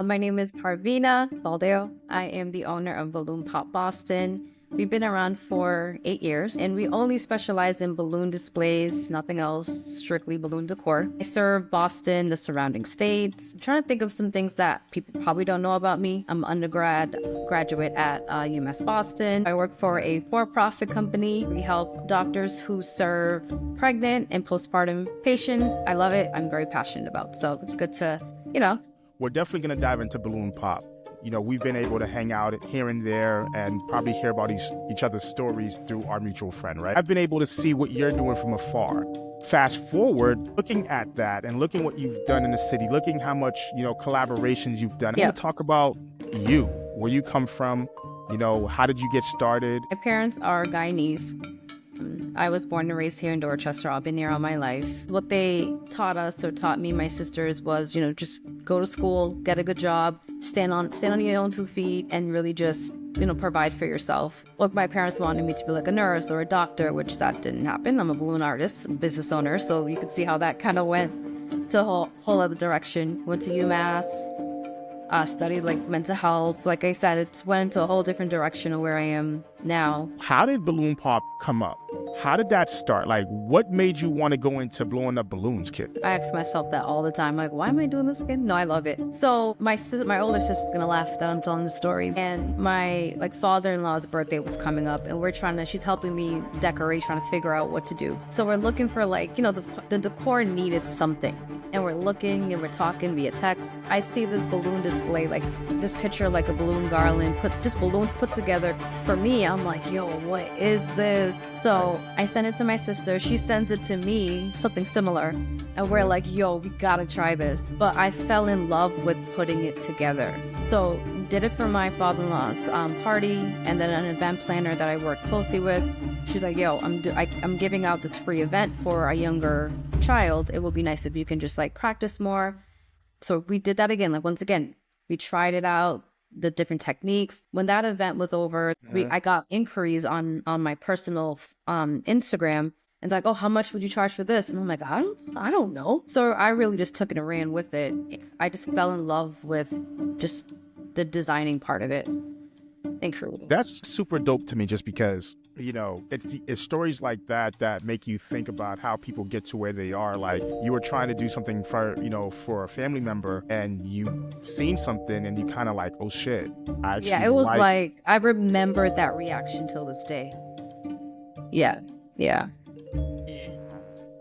My name is Parvena Ballon. I am the owner of Balloon Pop Boston. We've been around for 8 years and we only specialize in balloon displays, nothing else, strictly balloon decor. I serve Boston, the surrounding states. I'm trying to think of some things that people probably don't know about me. I'm an graduate at UMass Boston. I work for a for-profit company. We help doctors who serve pregnant and postpartum patients. I love it. I'm very passionate about it. So it's good to, We're definitely going to dive into balloon pop. We've been able to hang out here and there and probably hear about each other's stories through our mutual friend, right? I've been able to see what you're doing from afar. Fast forward, looking at that and looking what you've done in the city, looking how much, collaborations you've done. I want to talk about you, where you come from, how did you get started? My parents are Guyanese. I was born and raised here in Dorchester. I've been here all my life. What they taught us or taught me and my sisters was, just go to school, get a good job, stand on your own 2 feet, and really just, provide for yourself. Look, my parents wanted me to be like a nurse or a doctor, which that didn't happen. I'm a balloon artist, business owner, so you can see how that kind of went to a whole other direction. Went to UMass. Studied mental health. So like I said, it went into a whole different direction of where I am now. How did balloon pop come up? How did that start? What made you want to go into blowing up balloons, kid? I ask myself that all the time. Why am I doing this again? No, I love it. So my older sister's gonna laugh that I'm telling the story. And my father-in-law's birthday was coming up, and she's helping me decorate, trying to figure out what to do. So we're looking for the decor needed something. And we're looking and we're talking via text. I see this balloon display, this picture, a balloon garland, just balloons put together. For me, I'm like, yo, what is this? So I send it to my sister. She sends it to me, something similar. And we're like, yo, we gotta try this. But I fell in love with putting it together. So did it for my father-in-law's party, and then an event planner that I work closely with. She's like, yo, I'm giving out this free event for a younger child. It will be nice if you can just practice more. So we did that again. Once again, we tried it out, the different techniques. When that event was over, I got inquiries on my personal Instagram. And it's like, oh, how much would you charge for this? And I'm like, I don't know. So I really just took it and ran with it. I just fell in love with just the designing part of it and creating. That's super dope to me, just because it's stories like that make you think about how people get to where they are. You were trying to do something for a family member, and you seen something and you kind of oh shit. It was I remember that reaction till this day. Yeah.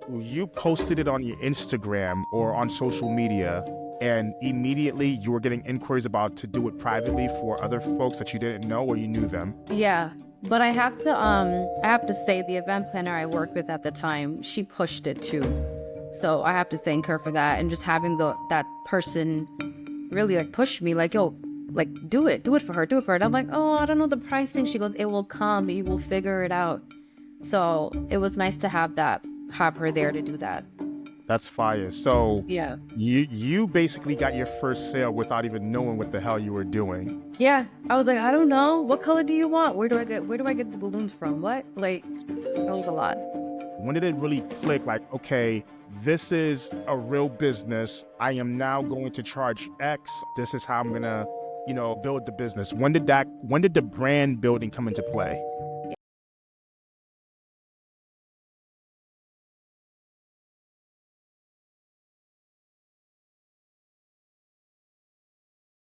You posted it on your Instagram or on social media, and immediately you were getting inquiries about to do it privately for other folks that you didn't know or you knew them. Yeah. But I have to say, the event planner I worked with at the time, she pushed it too. So I have to thank her for that, and just having that person really push me, yo, do it for her. And I'm like, oh, I don't know the pricing. She goes, it will come, you will figure it out. So it was nice to have her there to do that. That's fire. So yeah, you basically got your first sale without even knowing what the hell you were doing. Yeah, I was like, I don't know. What color do you want? Where do I get the balloons from? What? It was a lot. When did it really click? Okay, this is a real business. I am now going to charge X. This is how I'm gonna, build the business. When did the brand building come into play?